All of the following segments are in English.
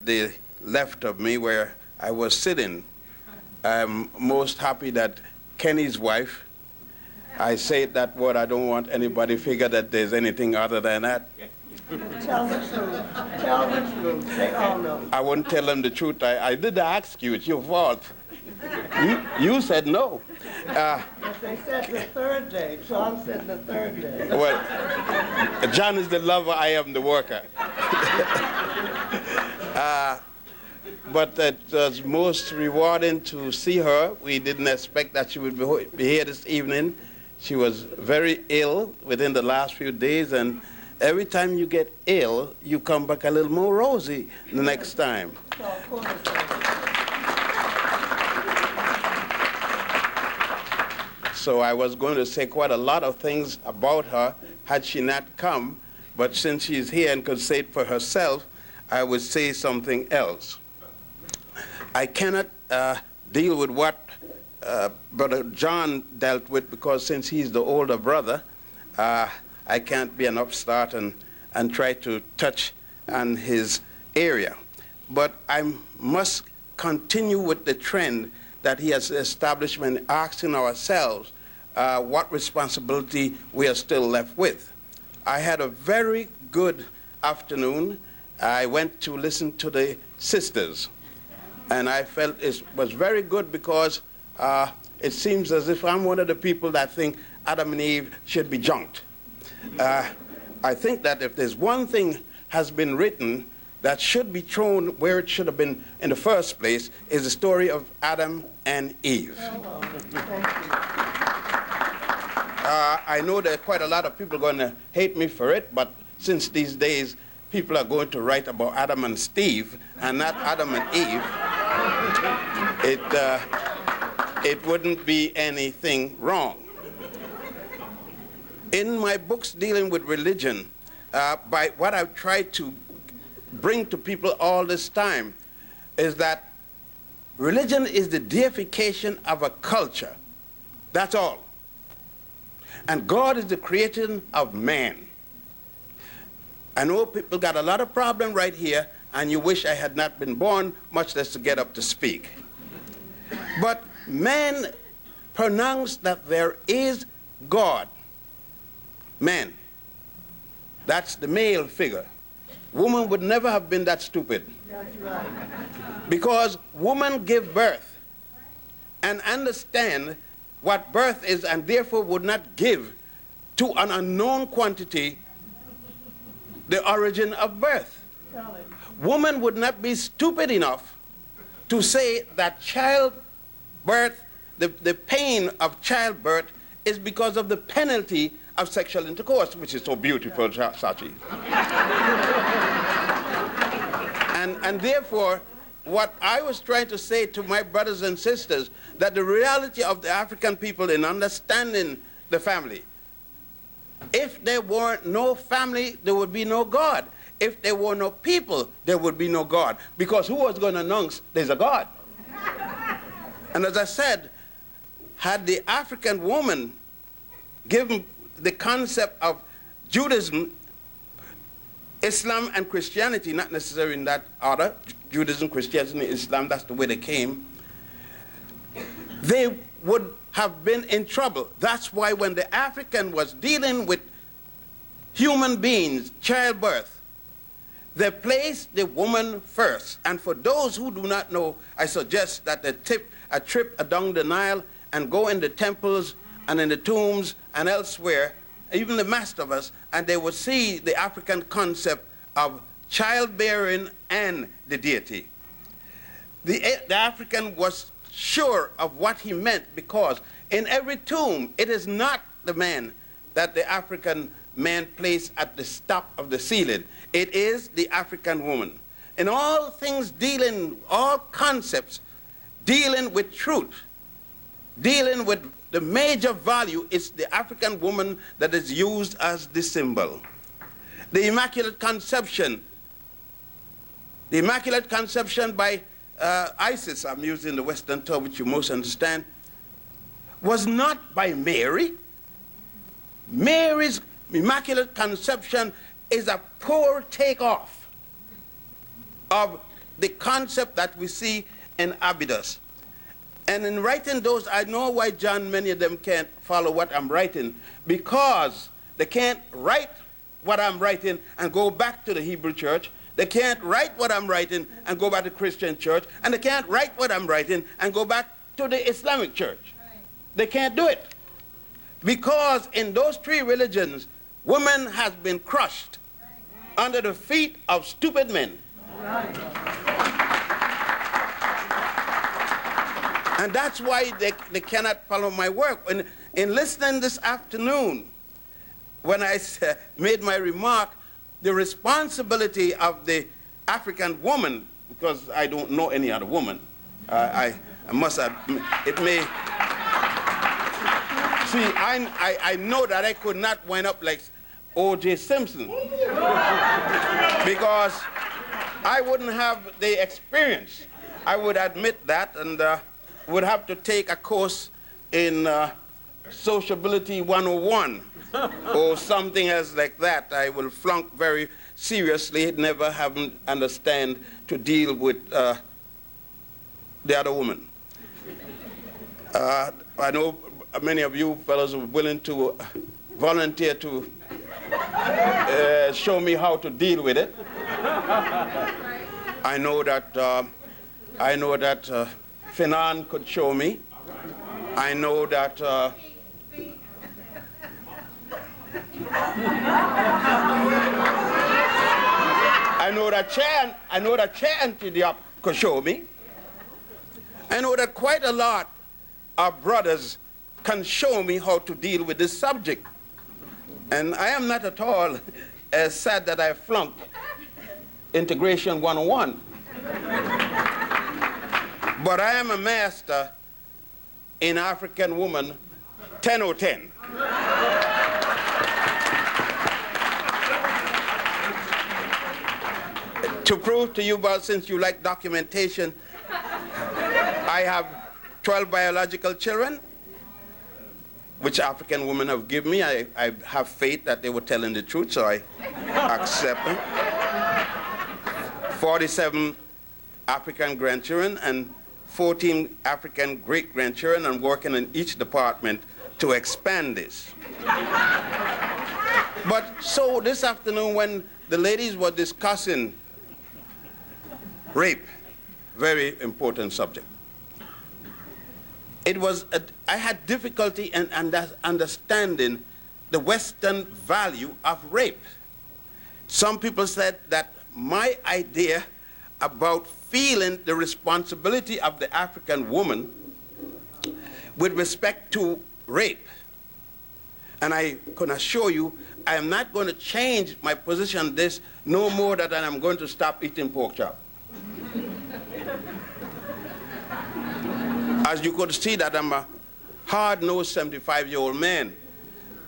the left of me where I was sitting. I'm most happy that Kenny's wife, I say that word, I don't want anybody to figure that there's anything other than that. Tell the truth. Tell the truth. They all know. I wouldn't tell them the truth. I did ask you. It's your fault. You said no. But they said the third day. John said the third day. Well, John is the lover, I am the worker. But it was most rewarding to see her. We didn't expect that she would be here this evening. She was very ill within the last few days, and every time you get ill, you come back a little more rosy the next time. So I was going to say quite a lot of things about her had she not come, but since she's here and could say it for herself, I would say something else. I cannot deal with what Brother John dealt with, because since he's the older brother, I can't be an upstart and try to touch on his area. But I must continue with the trend that he has established when asking ourselves what responsibility we are still left with. I had a very good afternoon. I went to listen to the sisters, and I felt it was very good because it seems as if I'm one of the people that think Adam and Eve should be junked. I think that if there's one thing has been written that should be thrown where it should have been in the first place, is the story of Adam and Eve. I know that quite a lot of people are going to hate me for it, but since these days people are going to write about Adam and Steve and not Adam and Eve, it wouldn't be anything wrong. In my books dealing with religion, by what I've tried to bring to people all this time is that religion is the deification of a culture. That's all. And God is the creation of man. I know people got a lot of problem right here, and you wish I had not been born, much less to get up to speak. But man pronounced that there is God. Man. That's the male figure. Woman would never have been that stupid. That's right. Because woman give birth and understand what birth is, and therefore would not give to an unknown quantity the origin of birth. Woman would not be stupid enough to say that childbirth, the pain of childbirth is because of the penalty of sexual intercourse, which is so beautiful, Sachi. And therefore, what I was trying to say to my brothers and sisters, that the reality of the African people in understanding the family, if there were no family, there would be no God. If there were no people, there would be no God. Because who was going to announce there's a God? And as I said, had the African woman given the concept of Judaism, Islam, and Christianity, not necessarily in that order, Judaism, Christianity, Islam, that's the way they came, they would have been in trouble. That's why when the African was dealing with human beings, childbirth, they placed the woman first. And for those who do not know, I suggest that they take a trip along the Nile and go in the temples and in the tombs and elsewhere, even the master of us, and they would see the African concept of childbearing and the deity. The African was sure of what he meant, because in every tomb, it is not the man that the African man placed at the top of the ceiling. It is the African woman. In all things dealing, all concepts dealing with truth, dealing with the major value, is the African woman that is used as the symbol. The Immaculate Conception by Isis, I'm using the Western term which you most understand, was not by Mary. Mary's Immaculate Conception is a poor takeoff of the concept that we see in Abydos. And in writing those, I know why John, many of them can't follow what I'm writing, because they can't write what I'm writing and go back to the Hebrew church. They can't write what I'm writing and go back to Christian church. And they can't write what I'm writing and go back to the Islamic church. Right. They can't do it. Because in those three religions, woman has been crushed under the feet of stupid men. Right. And that's why they cannot follow my work. In listening this afternoon, when I made my remark, the responsibility of the African woman, because I don't know any other woman, I must admit, it may... See, I know that I could not wind up like O.J. Simpson, because I wouldn't have the experience. I would admit that, and would have to take a course in Sociability 101 or something else like that. I will flunk very seriously, never having understand to deal with the other woman. I know many of you fellows are willing to volunteer to show me how to deal with it. I know that Finan could show me. I know that Chan Tidiap could show me. I know that quite a lot of brothers can show me how to deal with this subject. And I am not at all sad that I flunked Integration 101. But I am a master in African woman 10/10. To prove to you, but since you like documentation, I have 12 biological children, which African women have given me. I have faith that they were telling the truth, so I accept them. 47 African grandchildren and 14 African great-grandchildren. I'm working in each department to expand this. But so this afternoon when the ladies were discussing rape, very important subject, I had difficulty in understanding the Western value of rape. Some people said that my idea about feeling the responsibility of the African woman with respect to rape. And I can assure you, I am not going to change my position on this no more than I'm going to stop eating pork chop. As you could see that I'm a hard-nosed 75-year-old man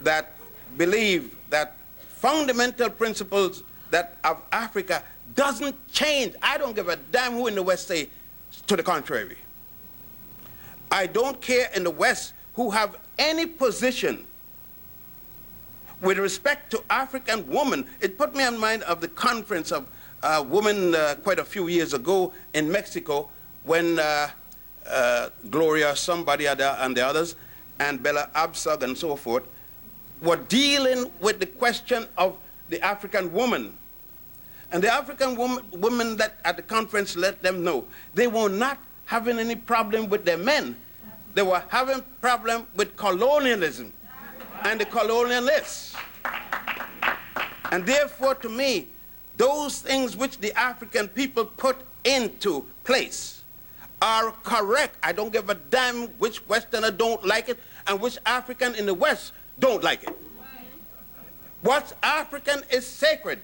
that believe that fundamental principles that of Africa doesn't change. I don't give a damn who in the West say to the contrary. I don't care in the West who have any position with respect to African women. It put me in mind of the conference of women quite a few years ago in Mexico when Gloria somebody and the others and Bella Abzug and so forth were dealing with the question of the African woman. And the African women that at the conference let them know they were not having any problem with their men. They were having problem with colonialism and the colonialists. And therefore, to me, those things which the African people put into place are correct. I don't give a damn which Westerner don't like it and which African in the West don't like it. What's African is sacred.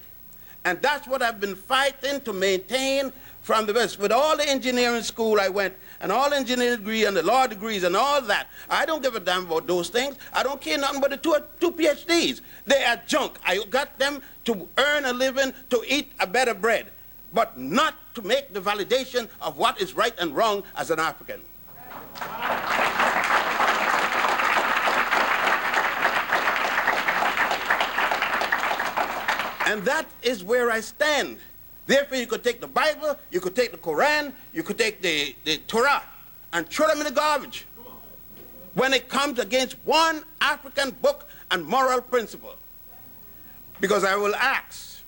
And that's what I've been fighting to maintain from the West. With all the engineering school I went, and all engineering degree and the law degrees and all that, I don't give a damn about those things. I don't care nothing but the two PhDs. They are junk. I got them to earn a living, to eat a better bread, but not to make the validation of what is right and wrong as an African. And that is where I stand. Therefore, you could take the Bible, you could take the Quran, you could take the Torah, and throw them in the garbage when it comes against one African book and moral principle. Because I will ask,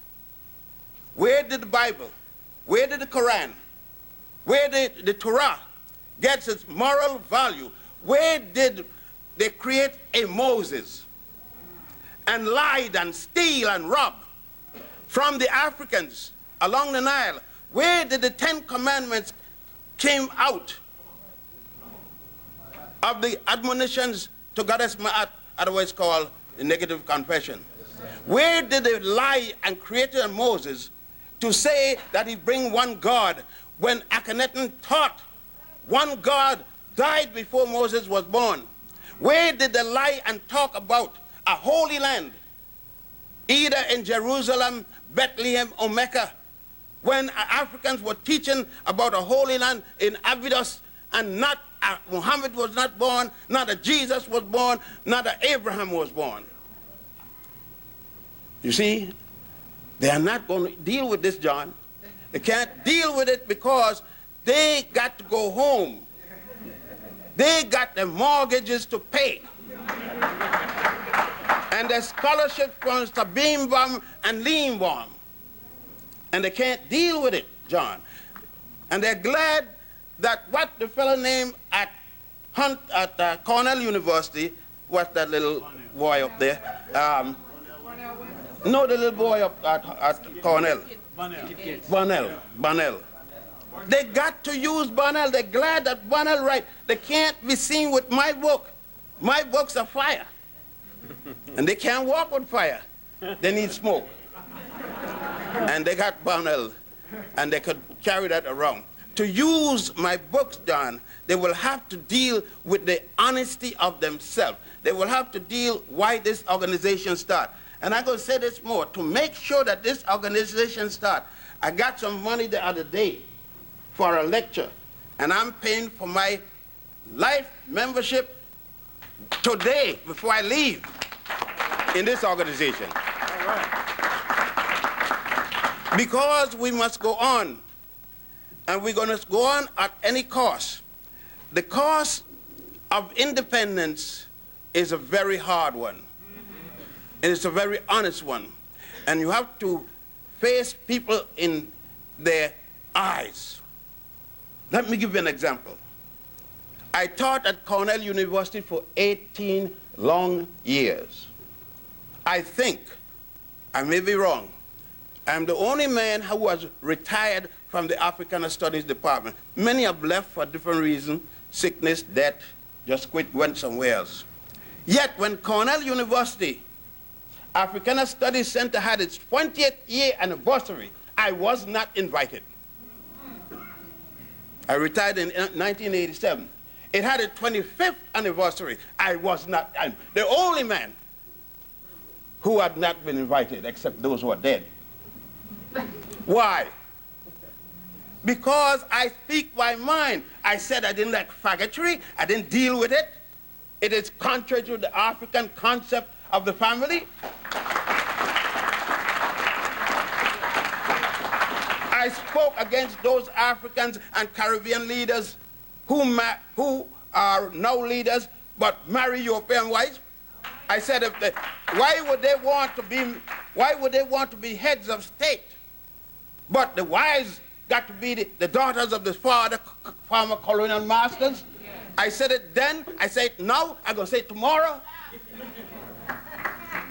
where did the Bible, where did the Quran, where did the Torah get its moral value? Where did they create a Moses and lied and steal and rob from the Africans along the Nile? Where did the 10 Commandments came out of the admonitions to Goddess Ma'at, otherwise called the negative confession? Where did they lie and create a Moses to say that he bring one God when Akhenaten taught one God died before Moses was born? Where did they lie and talk about a holy land, either in Jerusalem, Bethlehem, or Mecca, when Africans were teaching about a holy land in Abydos, and not Muhammad was not born, not a Jesus was born, not a Abraham was born? You see, they are not going to deal with this, John. They can't deal with it because they got to go home. They got their mortgages to pay. And their scholarship from Sabinbaum and Leenbaum. And they can't deal with it, John. And they're glad that what the fellow named at Cornell University, what's that little boy up there? No, the little boy up at Cornell. Bonnell. They got to use Bonnell. They're glad that Bonnell right. They can't be seen with my book. My books are fire. And they can't walk with fire. They need smoke. And they got Bonnell, and they could carry that around. To use my books, John, they will have to deal with the honesty of themselves. They will have to deal why this organization started. And I'm going to say this more. To make sure that this organization starts, I got some money the other day for a lecture, and I'm paying for my life membership today before I leave in this organization. All right. Because we must go on, and we're going to go on at any cost. The cost of independence is a very hard one. And it's a very honest one. And you have to face people in their eyes. Let me give you an example. I taught at Cornell University for 18 long years. I think, I may be wrong, I'm the only man who was retired from the African Studies Department. Many have left for different reasons, sickness, death, just quit, went somewhere else. Yet when Cornell University African Studies Center had its 20th year anniversary, I was not invited. I retired in 1987. It had its 25th anniversary. I was not, I'm the only man who had not been invited, except those who are dead. Why? Because I speak my mind. I said I didn't like faggotry. I didn't deal with it. It is contrary to the African concept of the family. I spoke against those Africans and Caribbean leaders who are now leaders but marry European wives. I said, why would they want to be heads of state? But the wives got to be the daughters of the former colonial masters. I said it then, I say it now, I'm going to say it tomorrow.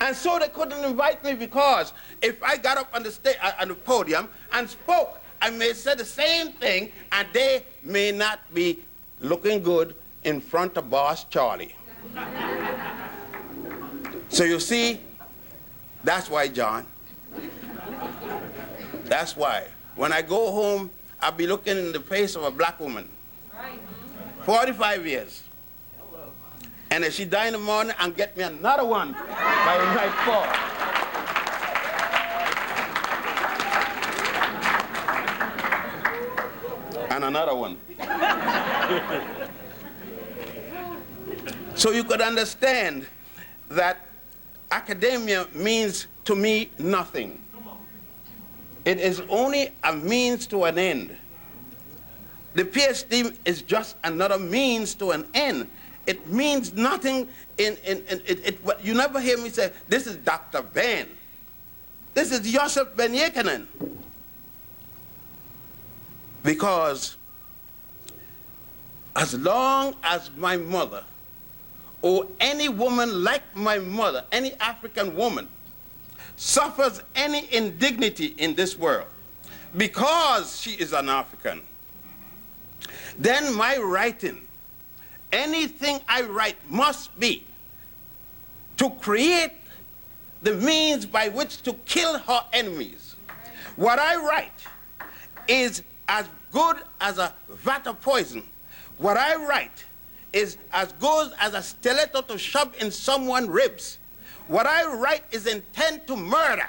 And so they couldn't invite me because if I got up on the podium and spoke, I may say the same thing, and they may not be looking good in front of Boss Charlie. So you see, that's why, John. That's why. When I go home, I'll be looking in the face of a black woman. 45 years. And if she die in the morning, I'll get me another one by nightfall. And another one. So you could understand that academia means to me nothing. It is only a means to an end. The PhD is just another means to an end. It means nothing you never hear me say, this is Dr. Ben. This is Joseph Ben Jochannan. Because as long as my mother, or any woman like my mother, any African woman, suffers any indignity in this world because she is an African, then my writing, anything I write must be to create the means by which to kill her enemies. What I write is as good as a vat of poison. What I write is as good as a stiletto to shove in someone's ribs. What I write is intent to murder,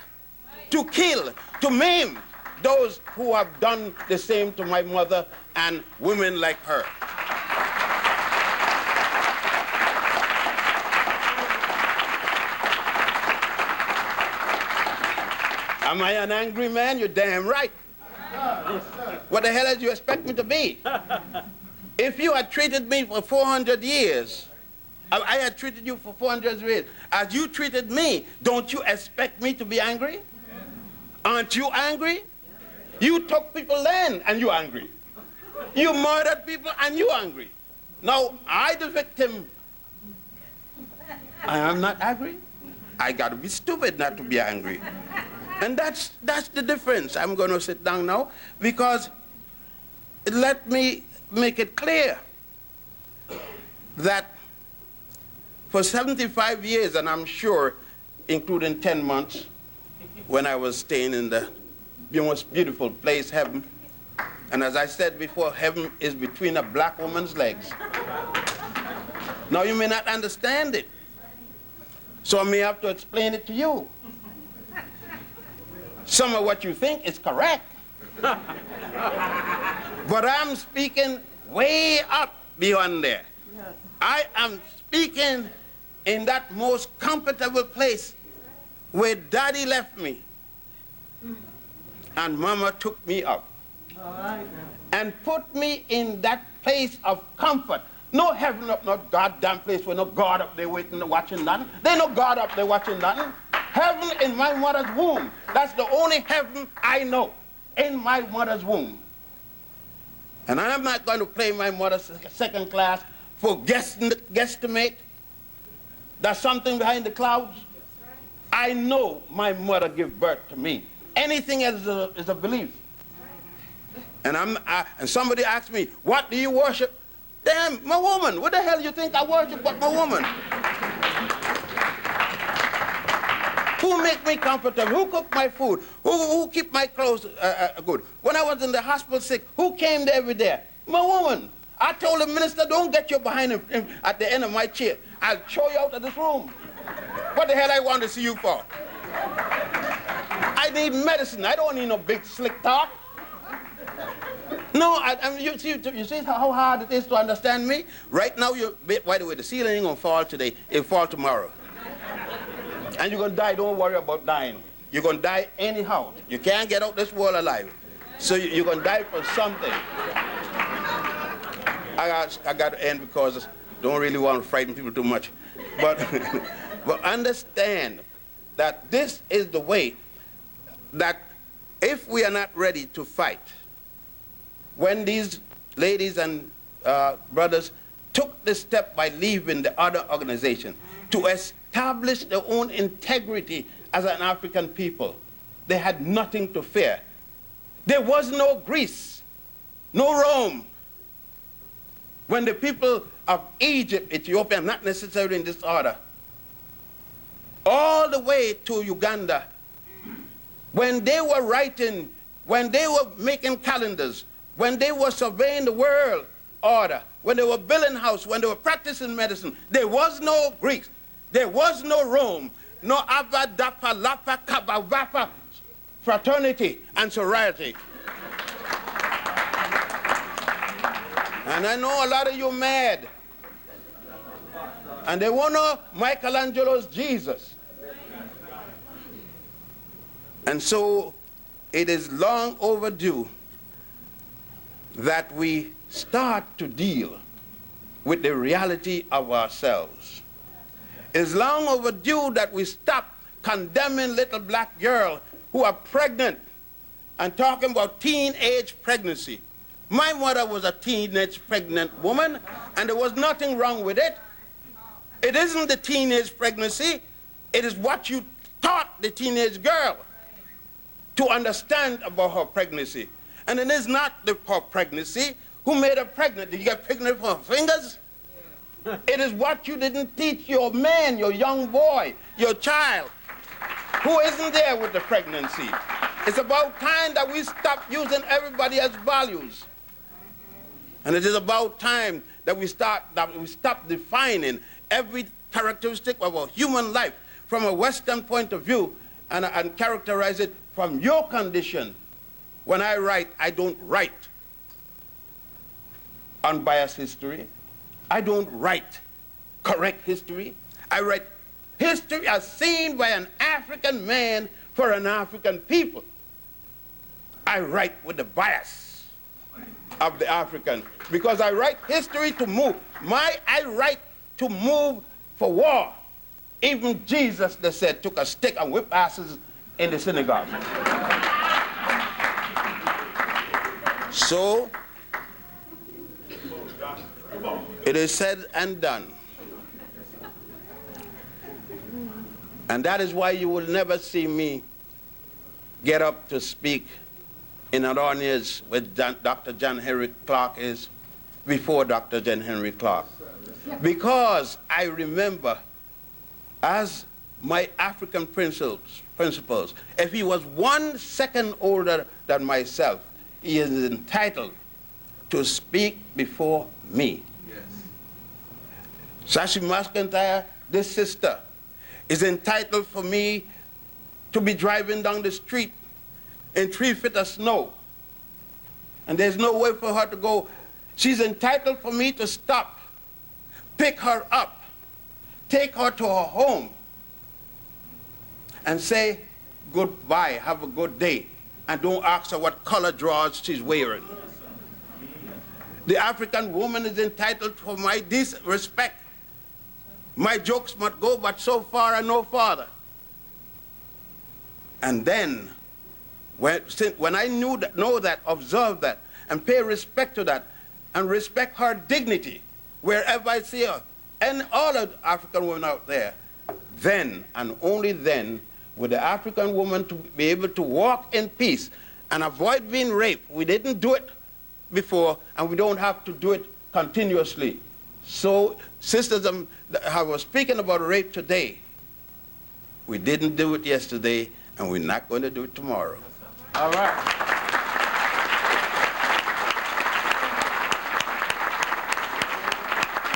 to kill, to maim those who have done the same to my mother and women like her. Am I an angry man? You're damn right. What the hell did you expect me to be? If you had treated me for 400 years, I had treated you for 400 years, as you treated me, don't you expect me to be angry? Aren't you angry? You took people's land and you're angry. You murdered people and you're angry. Now, I, the victim, I am not angry. I got to be stupid not to be angry. And that's the difference. I'm going to sit down now because let me make it clear that for 75 years, and I'm sure including 10 months when I was staying in the most beautiful place, heaven, and as I said before, heaven is between a black woman's legs. Now you may not understand it, so I may have to explain it to you. Some of what you think is correct. But I'm speaking way up beyond there. Yes. I am speaking in that most comfortable place where Daddy left me and Mama took me up. All right. And put me in that place of comfort. No heaven up, no goddamn place where no God up there waiting, watching nothing. There no God up there watching nothing. Heaven in my mother's womb. That's the only heaven I know, in my mother's womb. And I'm not going to play my mother's second class for guesstimate. There's something behind the clouds. I know my mother gave birth to me. Anything else is a belief. And somebody asked me, what do you worship? Damn, my woman. What the hell do you think I worship but my woman? Who make me comfortable? Who cook my food? Who keep my clothes good? When I was in the hospital sick, who came there every day? My woman. I told the minister, don't get you behind him at the end of my chair. I'll throw you out of this room. What the hell I want to see you for? I need medicine. I don't need no big slick talk. No, you see how hard it is to understand me? Right now, by the way, the ceiling ain't going to fall today. It'll fall tomorrow. And you're going to die. Don't worry about dying. You're going to die anyhow. You can't get out this world alive. So you're going to die for something. I got to end because I don't really want to frighten people too much. But, but understand that this is the way that if we are not ready to fight, when these ladies and brothers took the step by leaving the other organization to establish their own integrity as an African people, they had nothing to fear. There was no Greece, no Rome. When the people of Egypt, Ethiopia, not necessarily in this order, all the way to Uganda, when they were writing, when they were making calendars, when they were surveying the world order, when they were building houses, when they were practicing medicine, there was no Greeks, there was no Rome, no Abba, Dappa, Lapa, Kappa, Vapa, fraternity and sorority. And I know a lot of you mad. And they want to know Michelangelo's Jesus. And so it is long overdue that we start to deal with the reality of ourselves. It's long overdue that we stop condemning little black girls who are pregnant and talking about teenage pregnancy. My mother was a teenage pregnant woman, and there was nothing wrong with it. It isn't the teenage pregnancy, it is what you taught the teenage girl to understand about her pregnancy. And it is not her pregnancy. Who made her pregnant? Did you get pregnant from her fingers? It is what you didn't teach your man, your young boy, your child, who isn't there with the pregnancy. It's about time that we stop using everybody as values. And it is about time that we stop defining every characteristic of a human life from a Western point of view and characterize it from your condition. When I write, I don't write unbiased history. I don't write correct history. I write history as seen by an African man for an African people. I write with the bias of the African because I write history to move. I write to move for war. Even Jesus, they said, took a stick and whipped asses in the synagogue. So, it is said and done. And that is why you will never see me get up to speak in an audience where Dr. John Henry Clark is before Dr. John Henry Clark. Because I remember, as my African principles, if he was 1 second older than myself, he is entitled to speak before me. Yes. Sashi McIntyre, this sister, is entitled for me to be driving down the street in 3 feet of snow. And there's no way for her to go. She's entitled for me to stop, pick her up, take her to her home, and say goodbye, have a good day, and don't ask her what color drawers she's wearing. The African woman is entitled for my decent respect. My jokes must go but so far and no farther. And then, when I know that, observe that, and pay respect to that, and respect her dignity, wherever I see her, and all of the African women out there, then, and only then, will the African woman to be able to walk in peace and avoid being raped. We didn't do it before, and we don't have to do it continuously. So, sisters, I was speaking about rape today. We didn't do it yesterday, and we're not going to do it tomorrow. All right.